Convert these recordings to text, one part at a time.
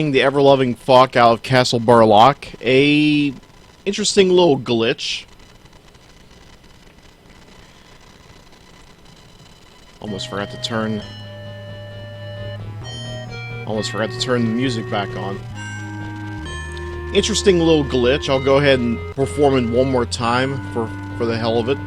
The ever-loving fuck out of Castle Burlock. A interesting little glitch. Almost forgot to turn the music back on. Interesting little glitch. I'll go ahead and perform it one more time for the hell of it.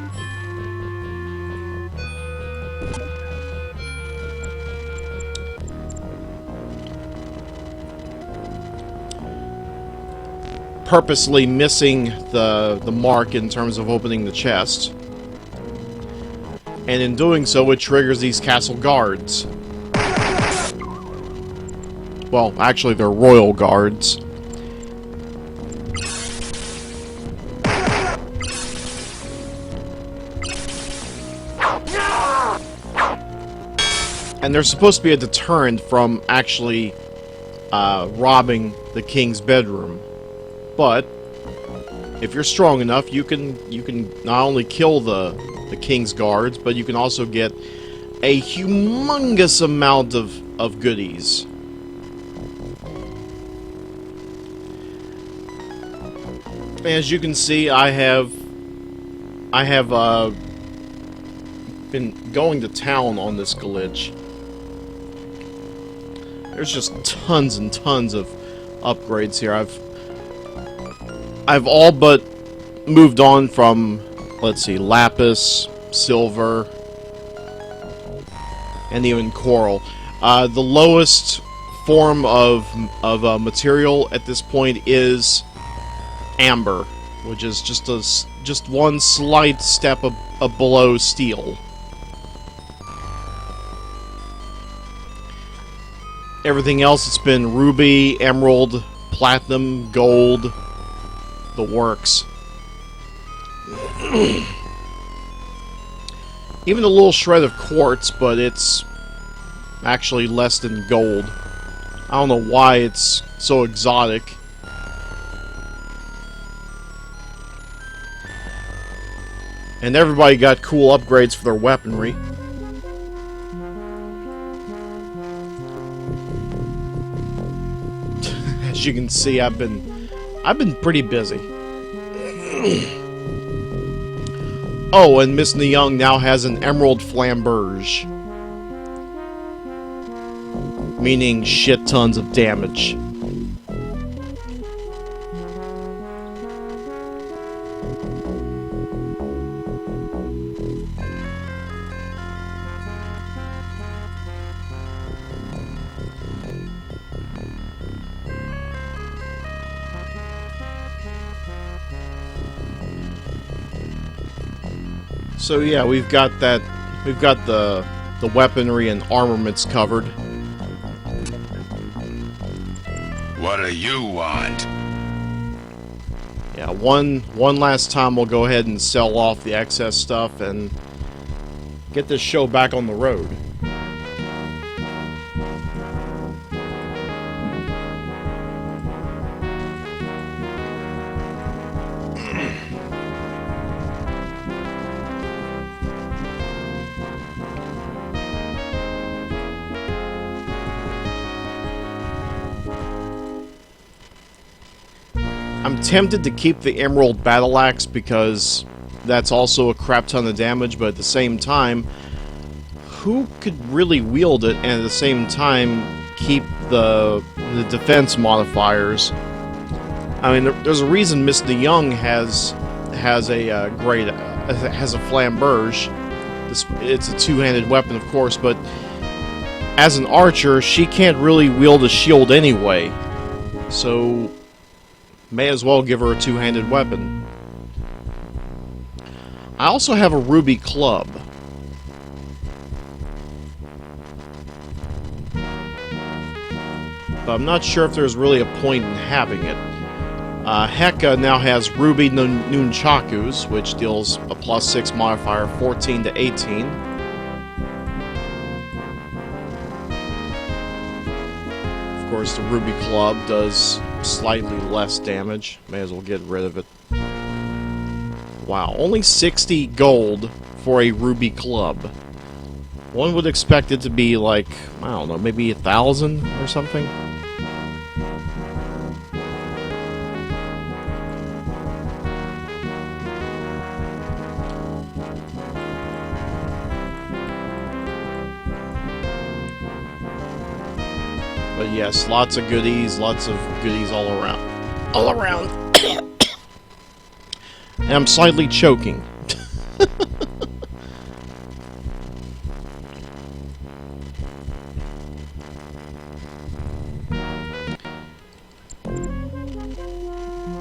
Purposely missing the mark in terms of opening the chest. And in doing so, it triggers these castle guards. Well, actually, they're royal guards. And they're supposed to be a deterrent from actually robbing the king's bedroom. But if you're strong enough, you can not only kill the king's guards, but you can also get a humongous amount of goodies. As you can see, I have been going to town on this glitch. There's just tons and tons of upgrades here. I've all but moved on from, let's see, lapis, silver, and even coral. The lowest form of material at this point is amber, which is just one slight step below steel. Everything else, it's been ruby, emerald, platinum, gold, the works. Even a little shred of quartz, but it's actually less than gold. I don't know why it's so exotic. And everybody got cool upgrades for their weaponry. As you can see, I've been pretty busy. Oh, and Miss Young now has an emerald flamberge, meaning shit tons of damage. So yeah, we've got the weaponry and armaments covered. What do you want? Yeah, one last time we'll go ahead and sell off the excess stuff and get this show back on the road. I'm tempted to keep the Emerald Battle Axe because that's also a crap ton of damage, but at the same time, who could really wield it and at the same time keep the defense modifiers? I mean, there's a reason Miss Young has a flamberge. It's a two-handed weapon, of course, but as an archer, she can't really wield a shield anyway, so may as well give her a two-handed weapon. I also have a ruby club. But I'm not sure if there's really a point in having it. Heka now has ruby nunchakus, which deals a +6 modifier, 14 to 18. Of course, the ruby club does slightly less damage. May as well get rid of it. Wow, only 60 gold for a ruby club. One would expect it to be like, I don't know, maybe 1,000 or something. But yes, lots of goodies all around. All around. And I'm slightly choking.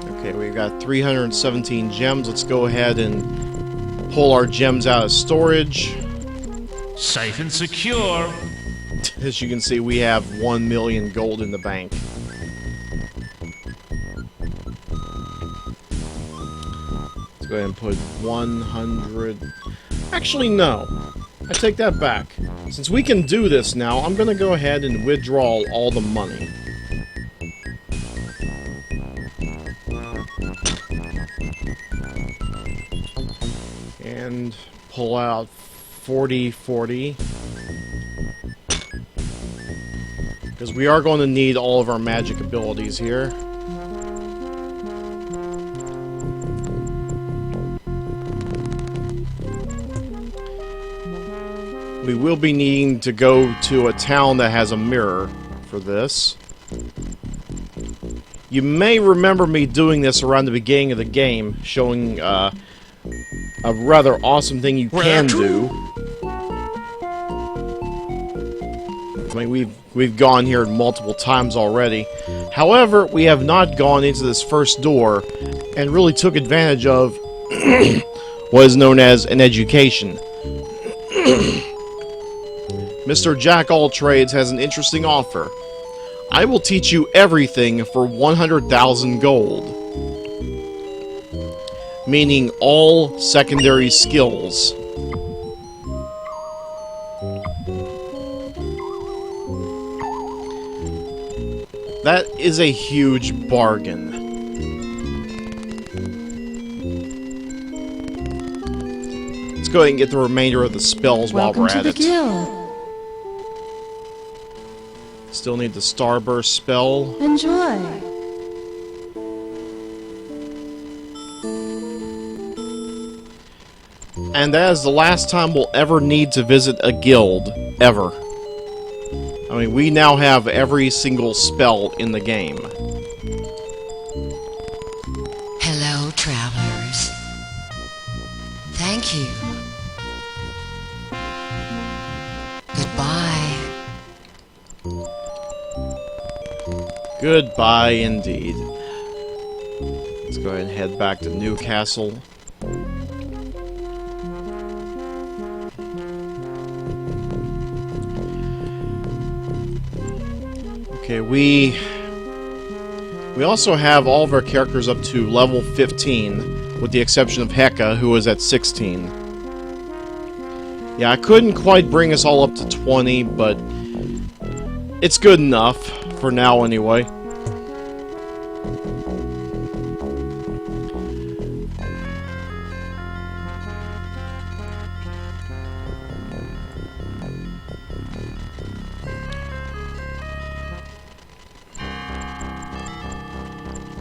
Okay, we've got 317 gems. Let's go ahead and pull our gems out of storage. Safe and secure. As you can see, we have 1 million gold in the bank. Let's go ahead and put 100... Actually, no. I take that back. Since we can do this now, I'm going to go ahead and withdraw all the money. And pull out 40. Because we are going to need all of our magic abilities here. We will be needing to go to a town that has a mirror for this. You may remember me doing this around the beginning of the game, showing a rather awesome thing you can do. I mean, we've gone here multiple times already. However, we have not gone into this first door and really took advantage of what is known as an education. Mr. Jack-all-trades has an interesting offer. I will teach you everything for 100,000 gold. Meaning all secondary skills. That is a huge bargain. Let's go ahead and get the remainder of the spells while we're at it. Guild. Still need the Starburst spell. Enjoy. And that is the last time we'll ever need to visit a guild. Ever. I mean, we now have every single spell in the game. Hello, travelers. Thank you. Goodbye. Goodbye, indeed. Let's go ahead and head back to Newcastle. Okay, we also have all of our characters up to level 15, with the exception of Heka, who is at 16. Yeah, I couldn't quite bring us all up to 20, but it's good enough, for now anyway.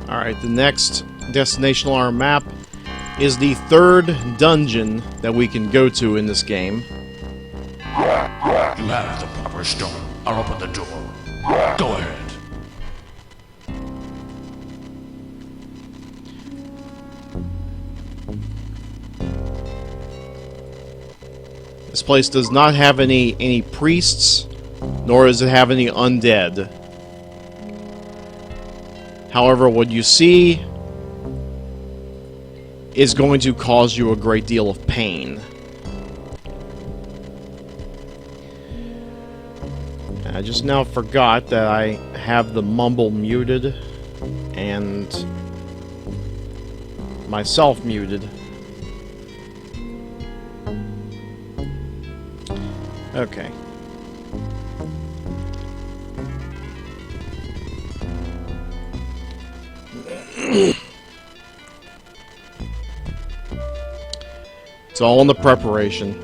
Alright, the next destination on our map is the third dungeon that we can go to in this game. You have the proper stone. I'll open the door. Go ahead. This place does not have any priests, nor does it have any undead. However, what you see is going to cause you a great deal of pain. I just now forgot that I have the mumble muted and myself muted. Okay. It's all in the preparation.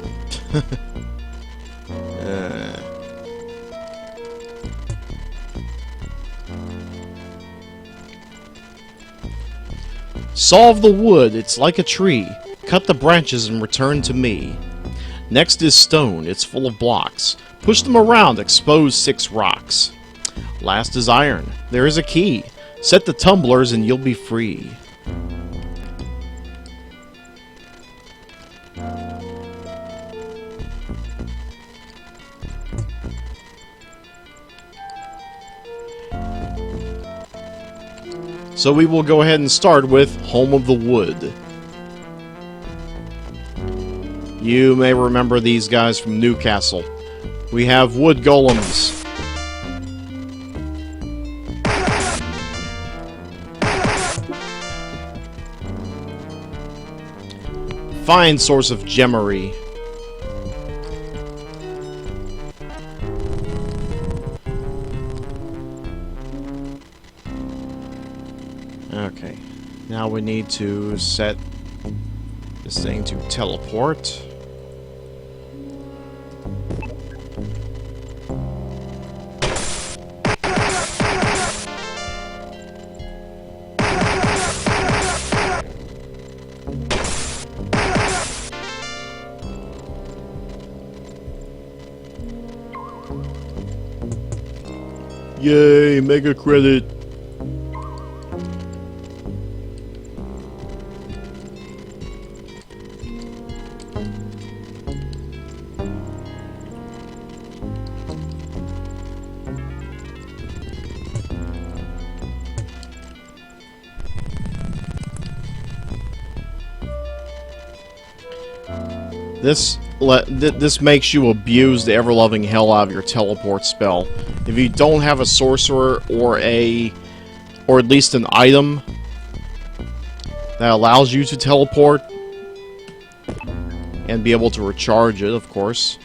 Solve the wood, it's like a tree. Cut the branches and return to me. Next is stone, it's full of blocks. Push them around, expose 6 rocks. Last is iron. There is a key. Set the tumblers and you'll be free. So we will go ahead and start with Home of the Wood. You may remember these guys from Newcastle. We have wood golems. Fine source of gemmery. Okay, now we need to set this thing to teleport. Yay, mega credit. This makes you abuse the ever-loving hell out of your teleport spell. If you don't have a sorcerer or at least an item that allows you to teleport and be able to recharge it, of course,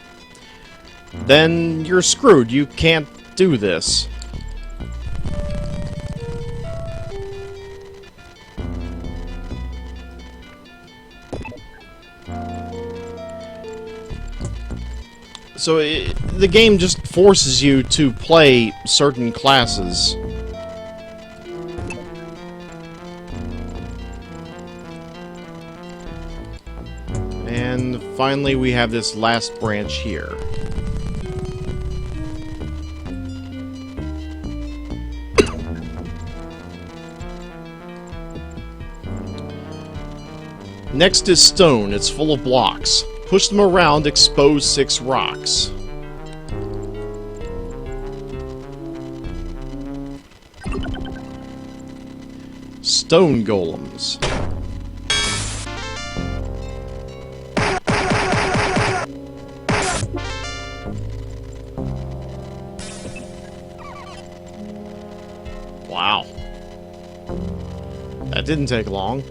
then you're screwed. You can't do this. So the game just forces you to play certain classes. And finally we have this last branch here. Next is stone. It's full of blocks. Push them around, expose 6 rocks. Stone golems. Wow. That didn't take long.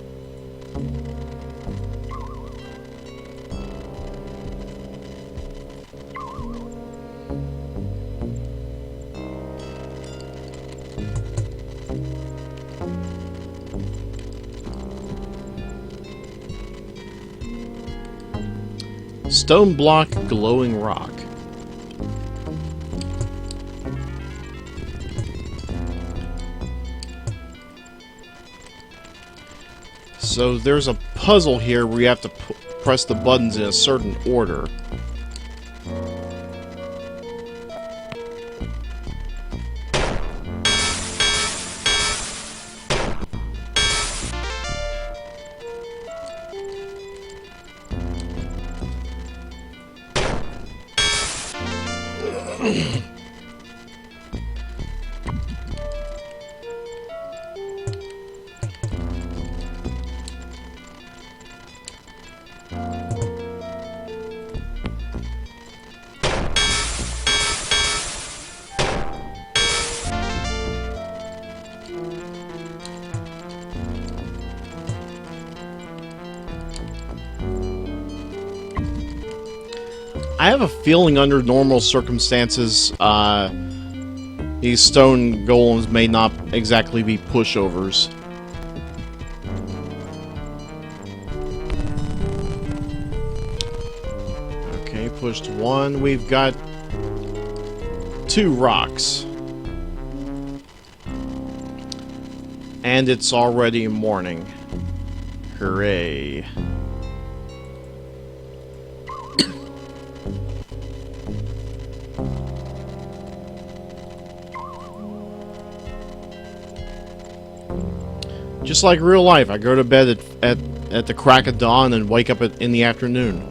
Stone block, glowing rock. So there's a puzzle here where you have to press the buttons in a certain order. I have a feeling under normal circumstances, these stone golems may not exactly be pushovers. Okay, pushed 1. We've got 2 rocks. And it's already morning. Hooray. Just like real life, I go to bed at the crack of dawn and wake up in the afternoon.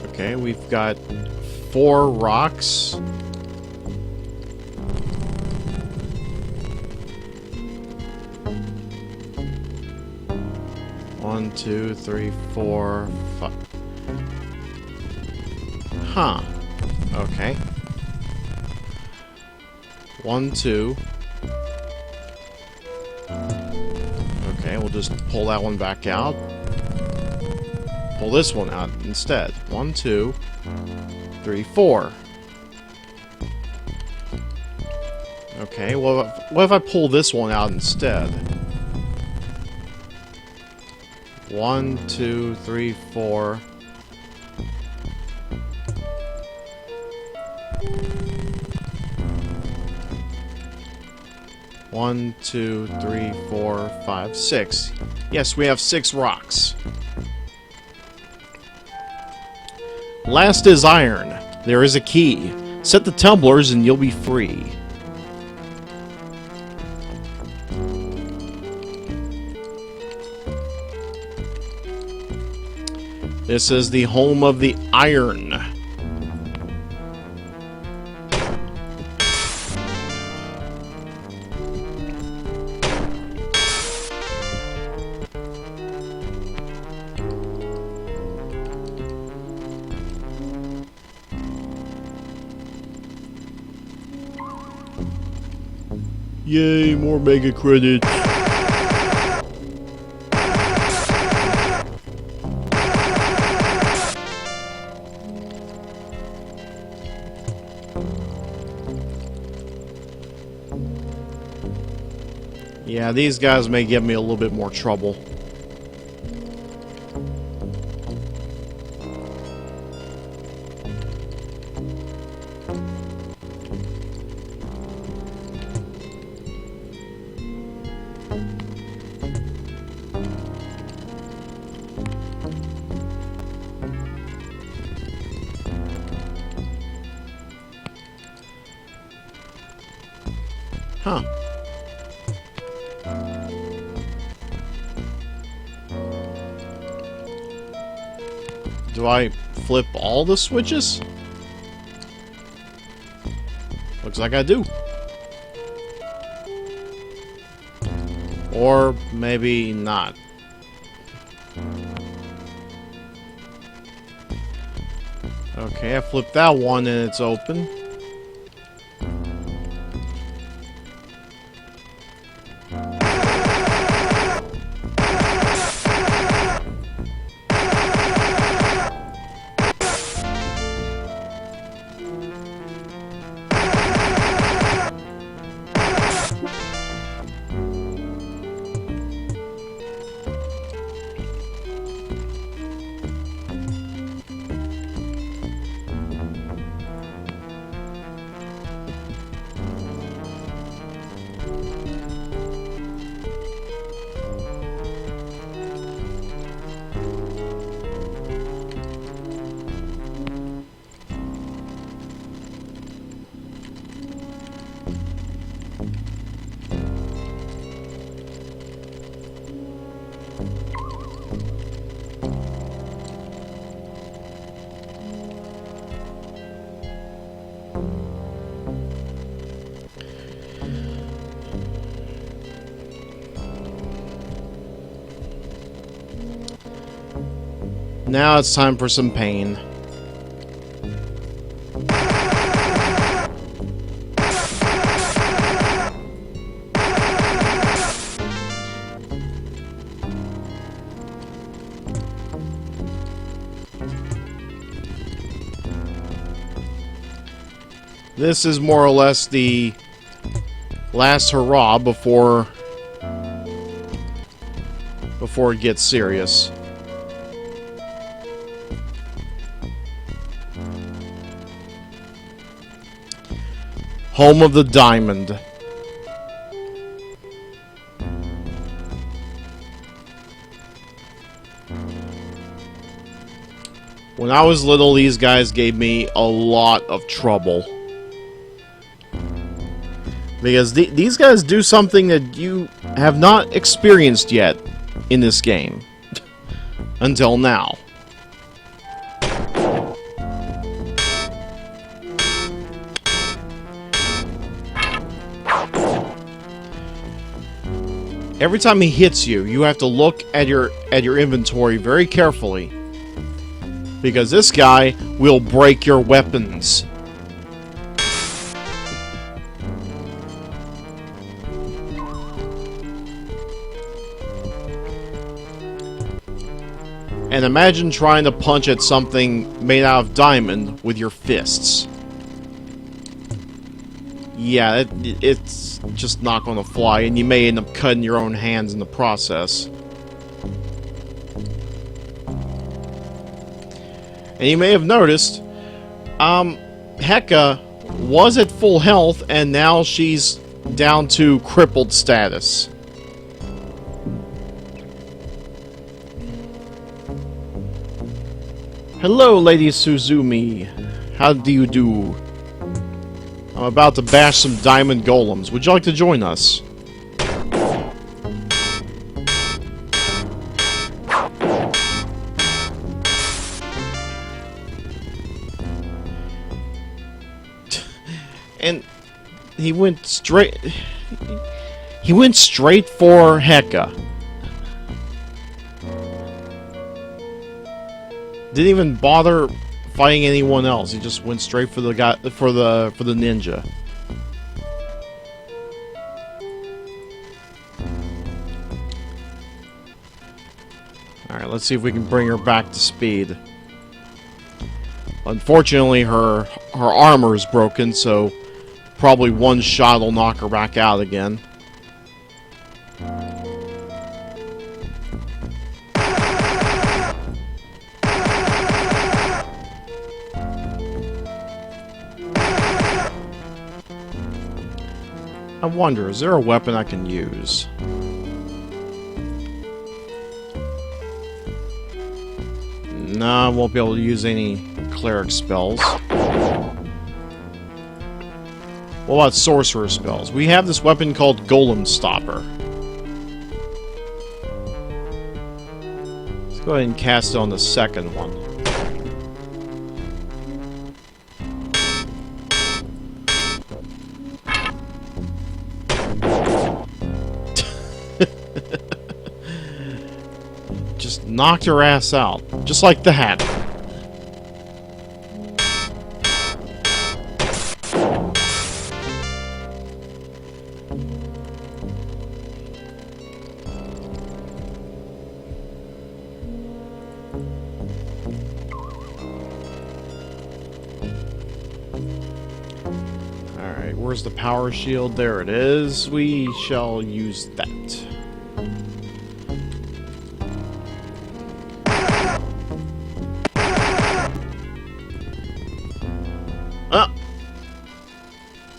Okay, we've got 4 rocks. One, 2, 3, 4, 5. Huh. Okay. 1, 2. Okay, we'll just pull that one back out. Pull this one out instead. 1, 2, 3, 4. Okay, well, what if I pull this one out instead? 1, 2, 3, 4. One, 2, 3, 4, 5, 6. Yes, we have 6 rocks. Last is iron. There is a key. Set the tumblers and you'll be free. This is the home of the iron. Yay, more mega credits. Yeah, these guys may give me a little bit more trouble. Huh. Do I flip all the switches? Looks like I do. Or maybe not. Okay, I flipped that one and it's open. Now it's time for some pain. This is more or less the last hurrah before it gets serious. Home of the diamond. When I was little, these guys gave me a lot of trouble. Because these guys do something that you have not experienced yet in this game. Until now. Every time he hits you, you have to look at your inventory very carefully. Because this guy will break your weapons. And imagine trying to punch at something made out of diamond with your fists. Yeah, it's just not going to fly, and you may end up cutting your own hands in the process. And you may have noticed, Heka was at full health, and now she's down to crippled status. Hello, Lady Suzumi. How do you do? I'm about to bash some diamond golems. Would you like to join us? And he went straight... He went straight for Heka. Didn't even bother fighting anyone else. He just went straight for the guy, for the ninja. All right, let's see if we can bring her back to speed. Unfortunately, her armor is broken, so probably one shot will knock her back out again. I wonder, is there a weapon I can use? No, I won't be able to use any cleric spells. What about sorcerer spells? We have this weapon called Golem Stopper. Let's go ahead and cast it on the second one. Just knocked her ass out, just like that. Alright, where's the power shield? There it is. We shall use that.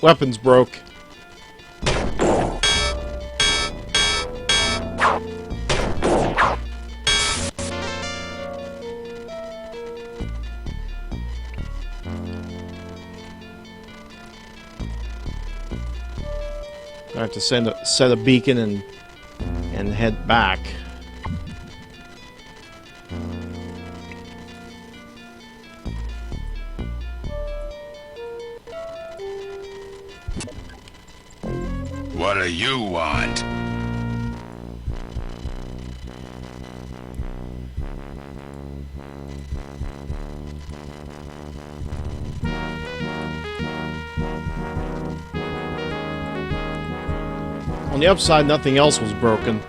Weapons broke. I have to set a beacon and head back. What do you want? On the upside, nothing else was broken.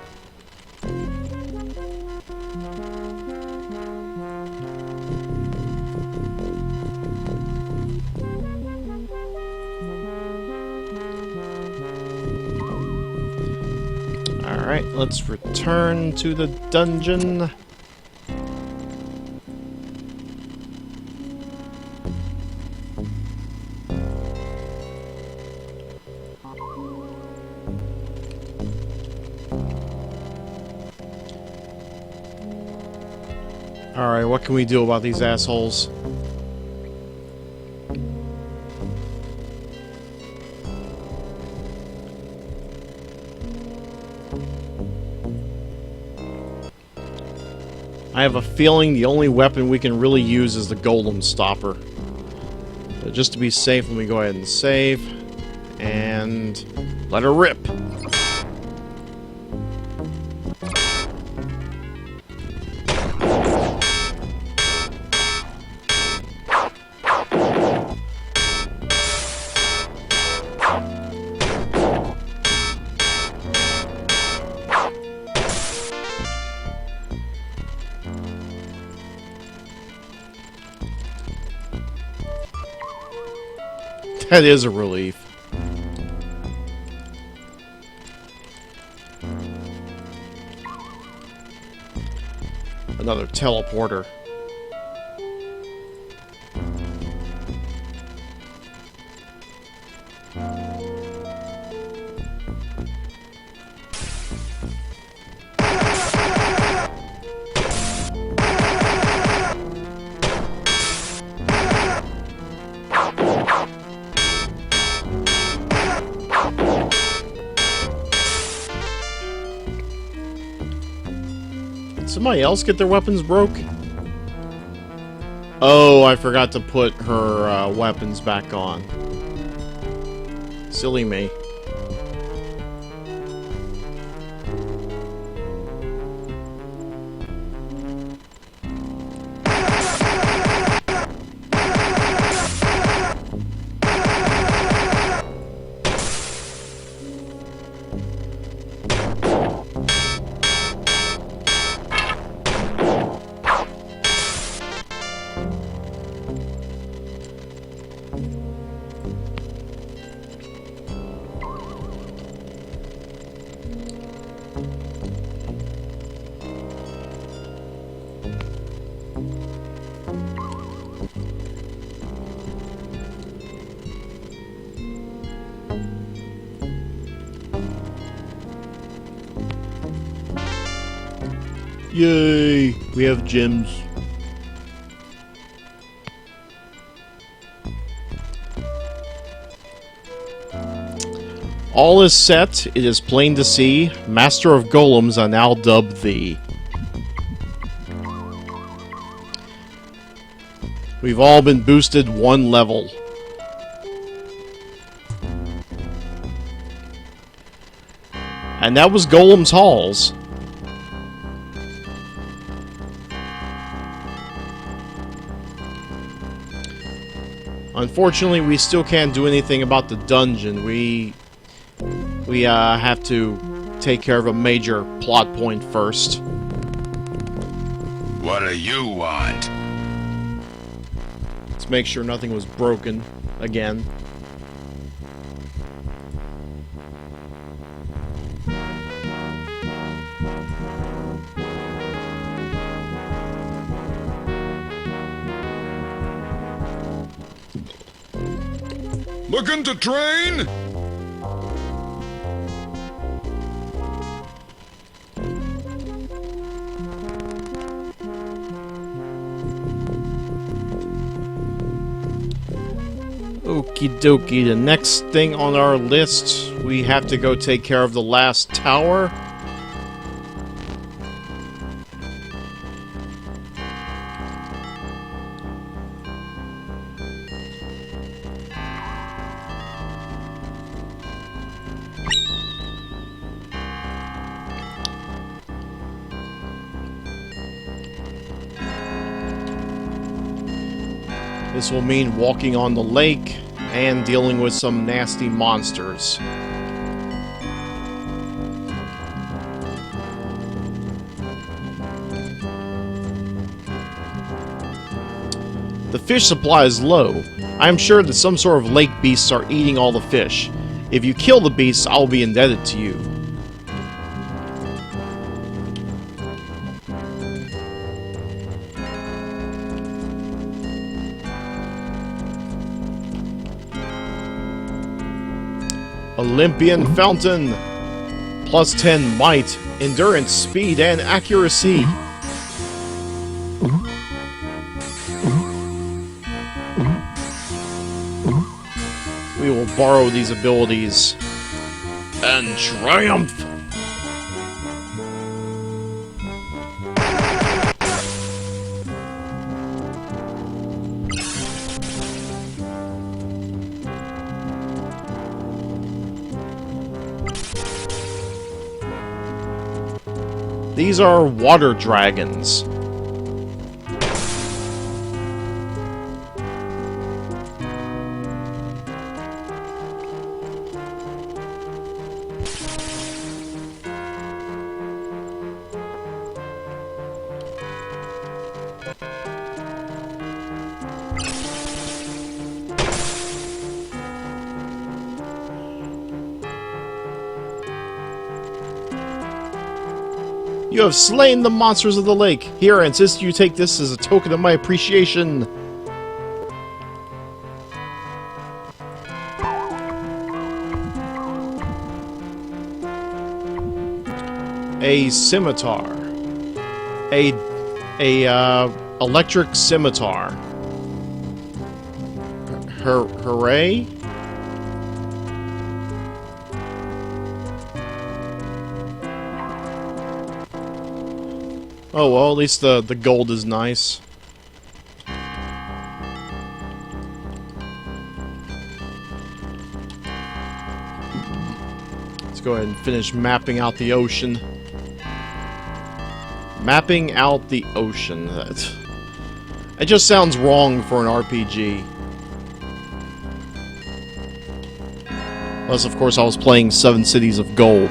Alright, let's return to the dungeon. Alright, what can we do about these assholes? I have a feeling the only weapon we can really use is the golem stopper. But just to be safe, let me go ahead and save. And let her rip. That is a relief. Another teleporter. Somebody else get their weapons broke? Oh, I forgot to put her weapons back on. Silly me. Yay! We have gems. All is set. It is plain to see. Master of Golems, I now dub thee. We've all been boosted one level. And that was Golem's Halls. Unfortunately, we still can't do anything about the dungeon. We have to take care of a major plot point first. What do you want? Let's make sure nothing was broken again. Looking to train? Okie dokie, the next thing on our list, we have to go take care of the last tower. This will mean walking on the lake and dealing with some nasty monsters. The fish supply is low. I am sure that some sort of lake beasts are eating all the fish. If you kill the beasts, I'll be indebted to you. Olympian Fountain. Plus 10 might, endurance, speed, and accuracy. We will borrow these abilities and triumph. These are water dragons. You have slain the monsters of the lake. Here, I insist you take this as a token of my appreciation. A scimitar. A electric scimitar. Hooray? Oh well, at least the gold is nice. Let's go ahead and finish mapping out the ocean. Mapping out the ocean. It just sounds wrong for an RPG. Unless, of course, I was playing 7 Cities of Gold.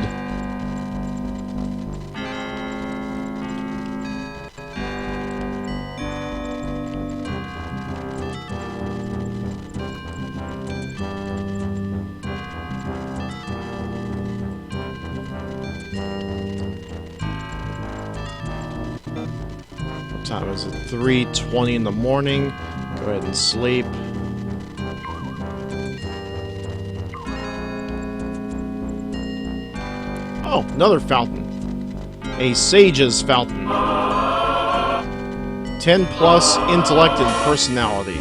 What time is it? 3:20 in the morning. Go ahead and sleep. Oh, another fountain. A sage's fountain. 10 plus intellect and personality.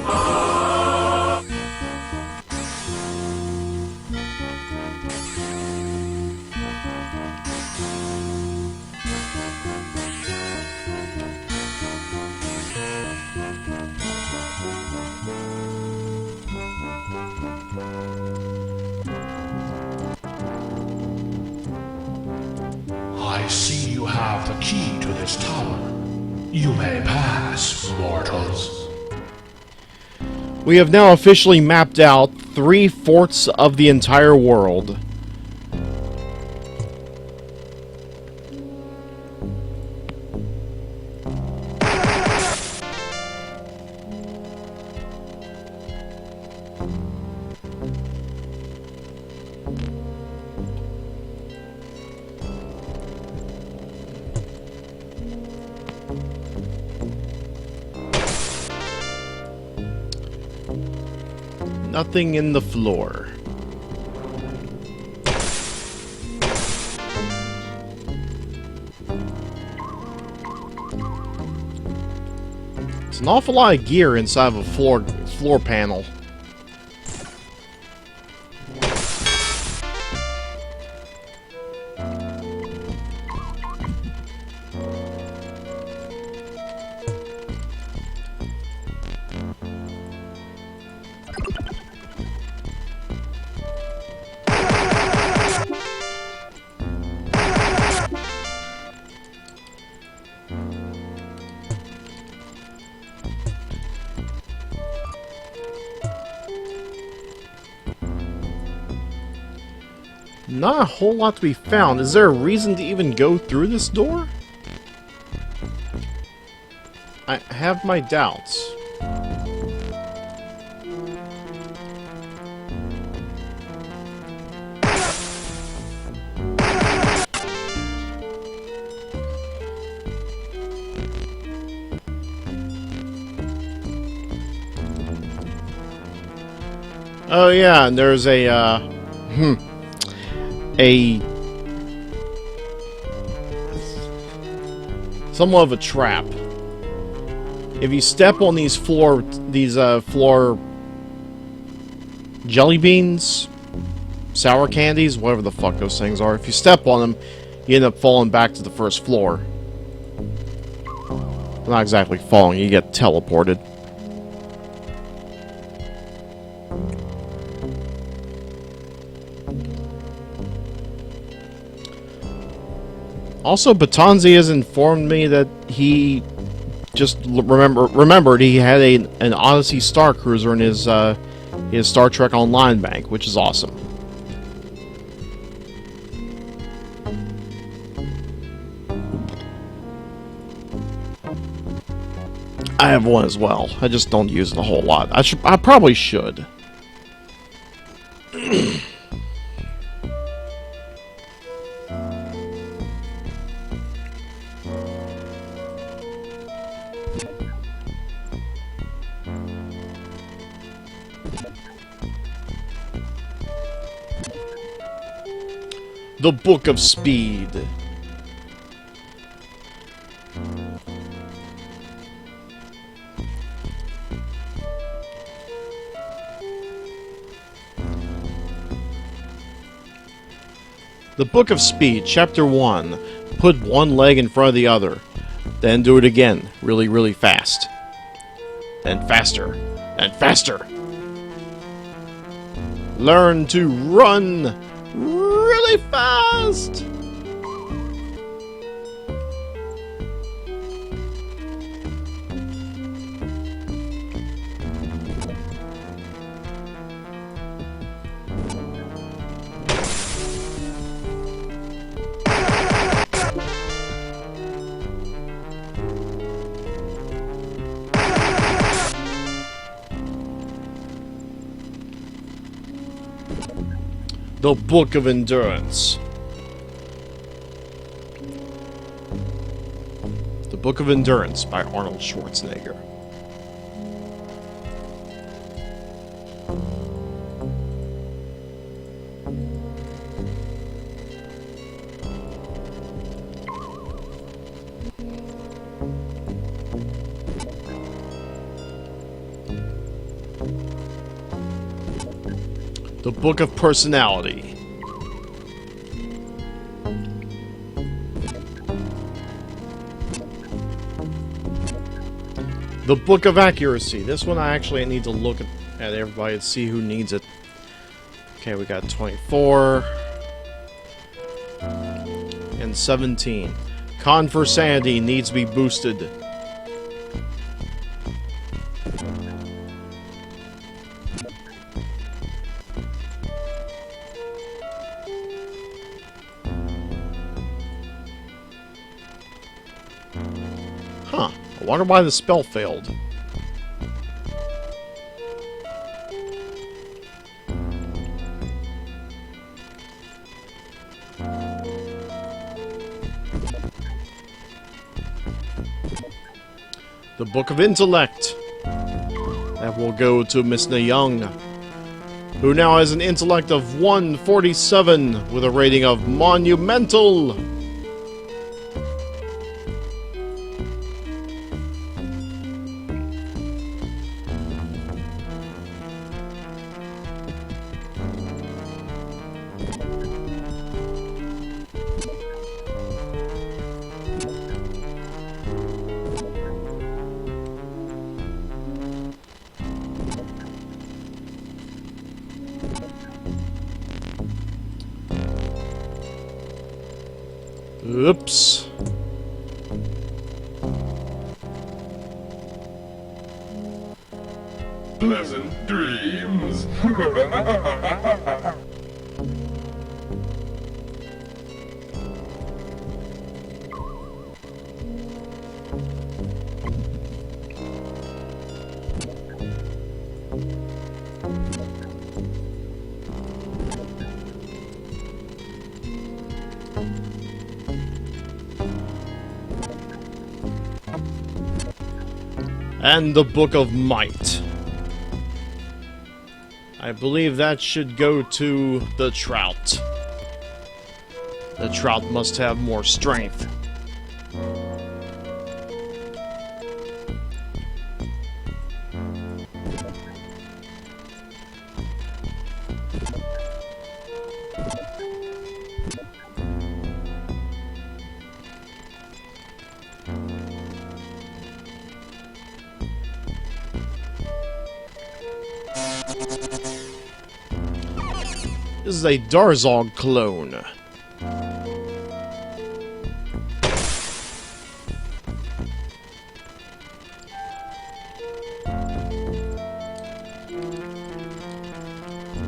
I see you have the key to this tower. You may pass, mortals. We have now officially mapped out 3/4 of the entire world. Nothing in the floor. It's an awful lot of gear inside of a floor panel. Not a whole lot to be found. Is there a reason to even go through this door? I have my doubts. Oh yeah, and there's a somewhat of a trap. If you step on these floor jelly beans, sour candies, whatever the fuck those things are, if you step on them, you end up falling back to the first floor. Not exactly falling, you get teleported. Also, Batanzi has informed me that he just remembered he had an Odyssey Star Cruiser in his Star Trek Online bank, which is awesome. I have one as well. I just don't use it a whole lot. I probably should. The Book of Speed. The Book of Speed, Chapter 1. Put one leg in front of the other. Then do it again, really, really fast. Then faster. And faster. Learn to run really fast. The Book of Endurance. The Book of Endurance by Arnold Schwarzenegger. The Book of Personality. The Book of Accuracy. This one I actually need to look at everybody to see who needs it. Okay, we got 24 and 17. Con for Sanity needs to be boosted. Huh. I wonder why the spell failed. The Book of Intellect. That will go to Miss Na Young, who now has an intellect of 147 with a rating of monumental. Oops. Pleasant dreams. And the Book of Might. I believe that should go to the Trout. The Trout must have more strength. This is a Darzog clone.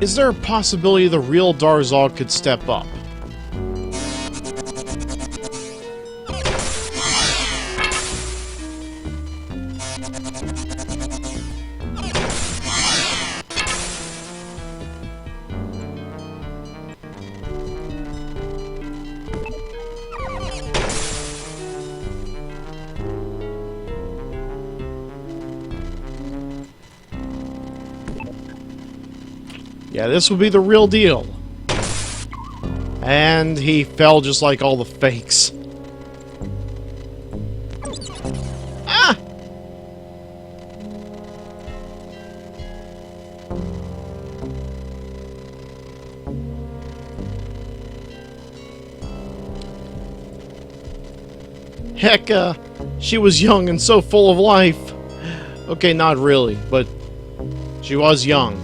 Is there a possibility the real Darzog could step up? Yeah, this would be the real deal. And he fell just like all the fakes. Ah! Heck, she was young and so full of life. Okay, not really, but she was young.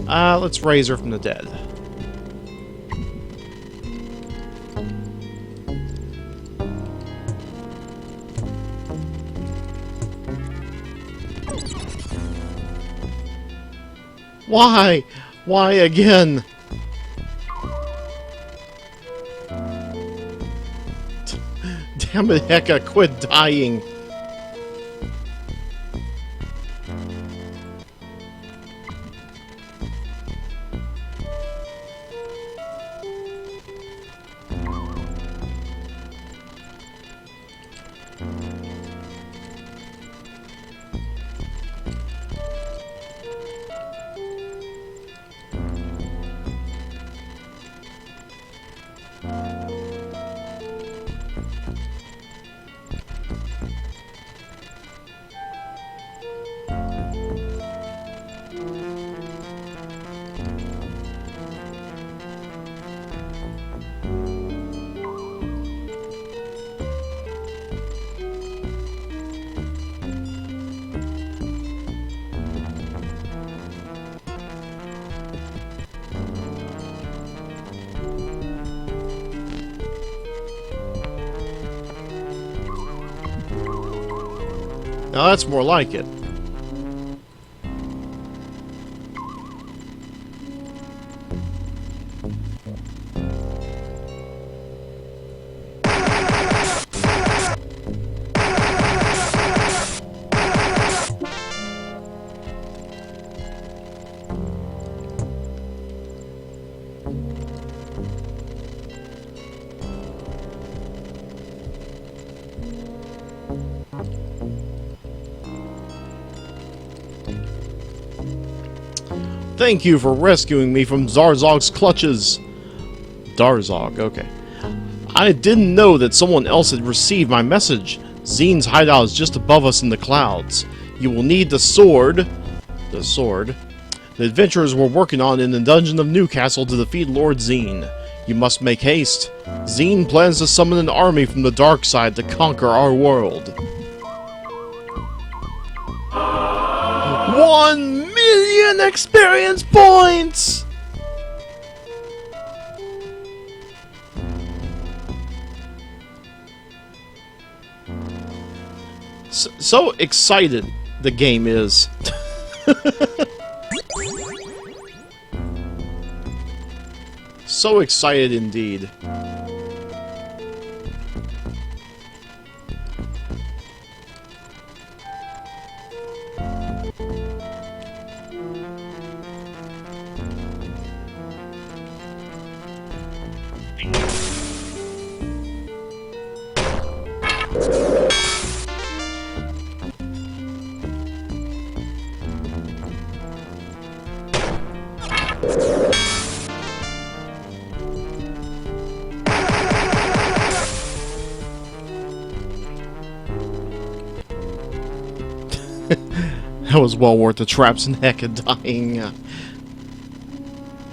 Let's raise her from the dead. Why? Why again? Damn it, Hecka, quit dying. Now that's more like it. Thank you for rescuing me from Darzog's clutches. Darzog, okay. I didn't know that someone else had received my message. Xeen's hideout is just above us in the clouds. You will need the sword. The sword. The adventurers were working on in the dungeon of Newcastle to defeat Lord Xeen. You must make haste. Xeen plans to summon an army from the dark side to conquer our world. 1 million experience points! So excited the game is. So excited indeed. That was well worth the traps and heck of dying.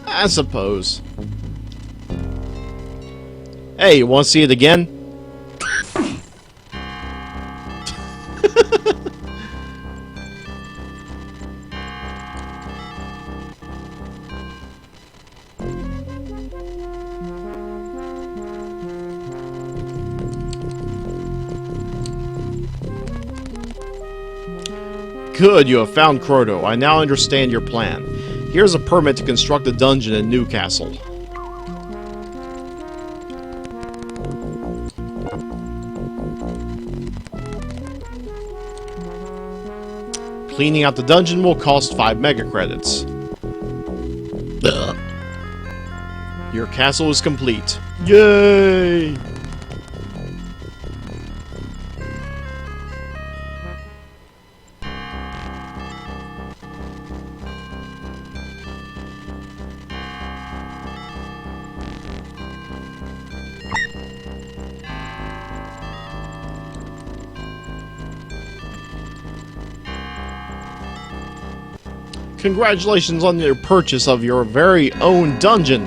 I suppose. Hey, you want to see it again? Good, you have found Croto. I now understand your plan. He Here's a permit to construct a dungeon in Newcastle. Cleaning out the dungeon will cost 5 mega credits. Ugh. Your castle is complete. Yay! Congratulations on your purchase of your very own dungeon.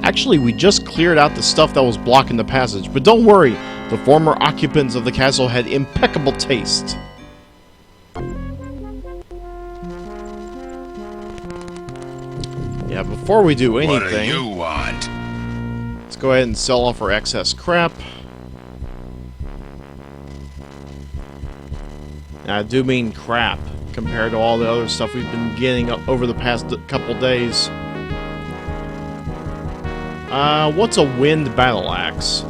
Actually, we just cleared out the stuff that was blocking the passage, but don't worry, the former occupants of the castle had impeccable taste. Yeah, before we do anything, What do you want? let's go ahead and sell off our excess crap. And I do mean crap, compared to all the other stuff we've been getting over the past couple days. What's a wind battle axe?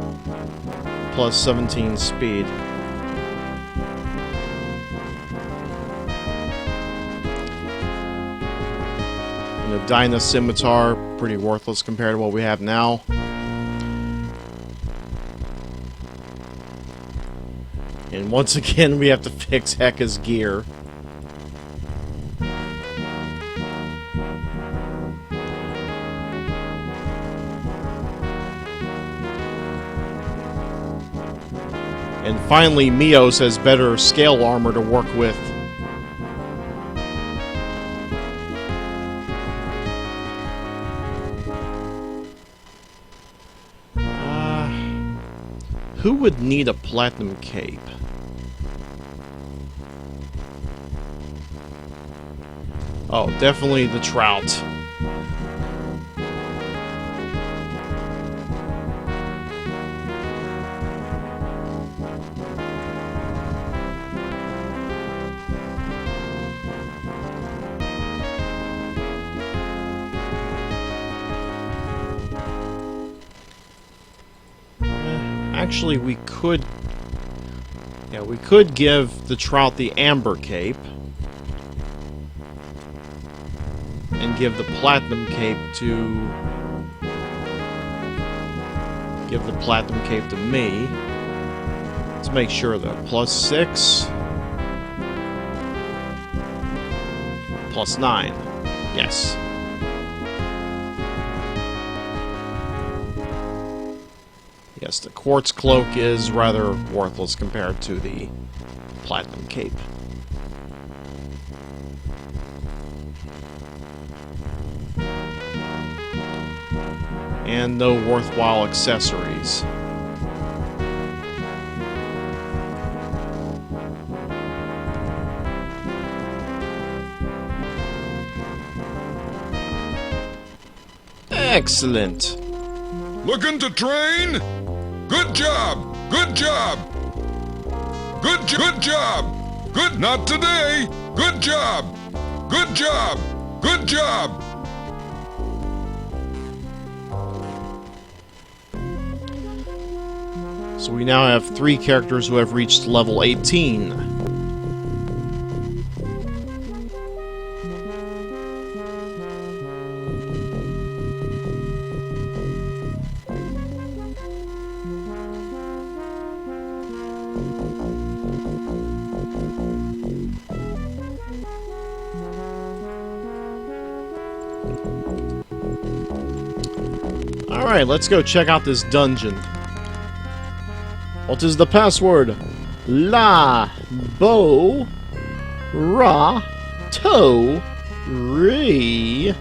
Plus 17 speed. And the Dyna Scimitar, pretty worthless compared to what we have now. And once again, we have to fix Heka's gear. And finally, Mios has better scale armor to work with. Who would need a platinum cape? Oh, definitely the Trout. Actually, we could give the Trout the Amber Cape. And give the Platinum Cape to... Give the Platinum Cape to me. Let's make sure, though. Plus 6. Plus 9. Yes. Yes, the Quartz Cloak is rather worthless compared to the Platinum Cape. And no worthwhile accessories. Excellent. Looking to train? Good job! Good job! Good job! Good, not today! Good job! Good job! Good job! So we now have 3 characters who have reached level 18. Alright, let's go check out this dungeon. What is the password? La Bo Ra To Re.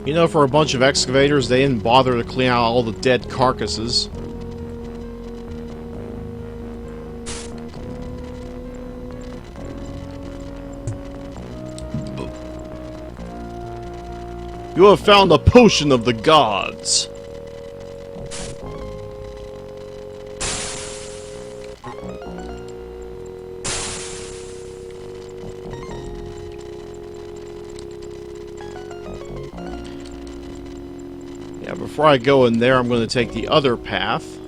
You know, for a bunch of excavators, they didn't bother to clean out all the dead carcasses. You have found a potion of the gods. Yeah, before I go in there, I'm going to take the other path.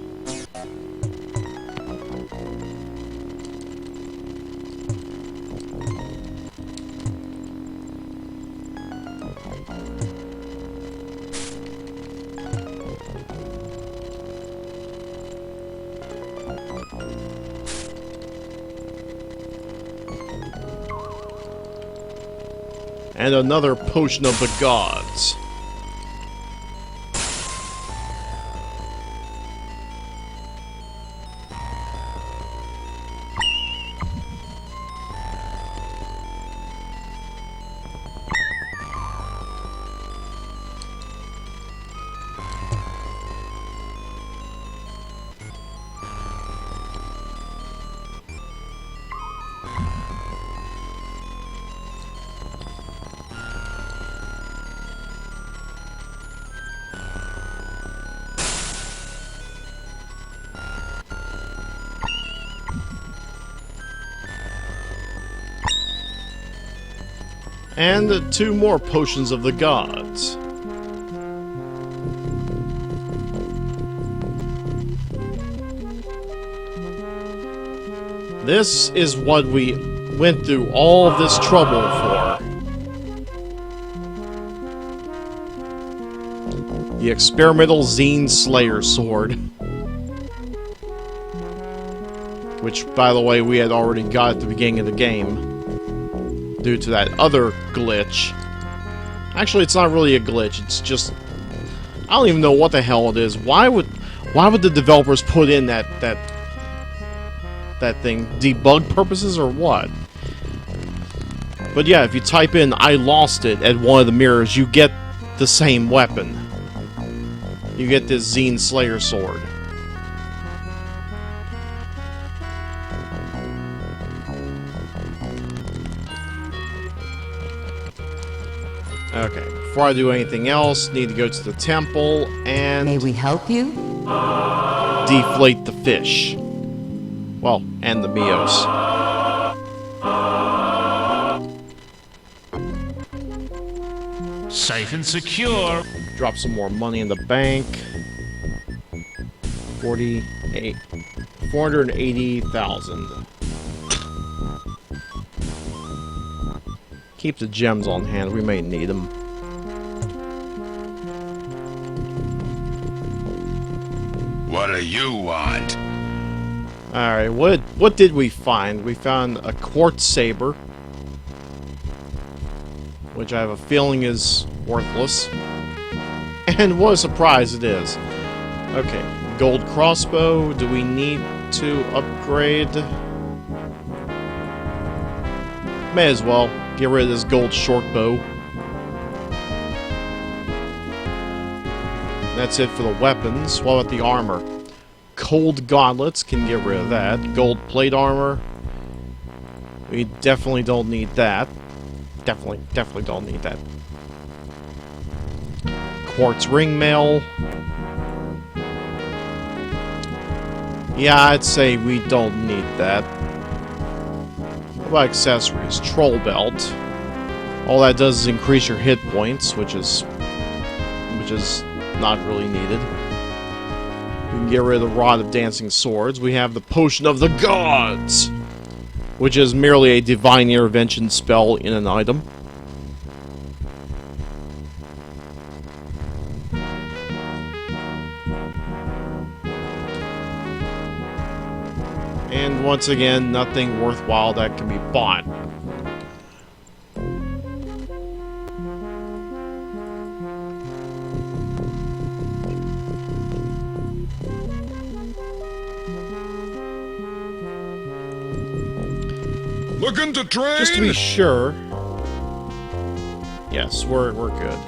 And another potion of the gods. And 2 more potions of the gods. This is what we went through all of this trouble for. The experimental Xeen Slayer sword. Which, by the way, we had already got at the beginning of the game. Due to that other glitch. Actually, it's not really a glitch, it's just... I don't even know what the hell it is. Why would the developers put in that thing? Debug purposes or what? But yeah, if you type in "I lost it" at one of the mirrors, you get the same weapon. You get this Xeen Slayer sword. Okay, before I do anything else, need to go to the temple and... May we help you? deflate the fish. Well, and the Mios. Safe and secure. Drop some more money in the bank. 480,000. Keep the gems on hand, we may need them. What do you want? Alright, what did we find? We found a quartz saber, which I have a feeling is worthless. And what a surprise it is. Okay, gold crossbow, do we need to upgrade? May as well. Get rid of this gold short bow. That's it for the weapons. What about the armor? Cold gauntlets, can get rid of that. Gold plate armor. We definitely don't need that. Definitely don't need that. Quartz ring mail. Yeah, I'd say we don't need that. What about accessories? Troll belt. All that does is increase your hit points, which is not really needed. We can get rid of the Rod of Dancing Swords. We have the Potion of the Gods, which is merely a divine intervention spell in an item. And once again, nothing worthwhile that can be bought. Looking to train? Just to be sure. Yes, we're good.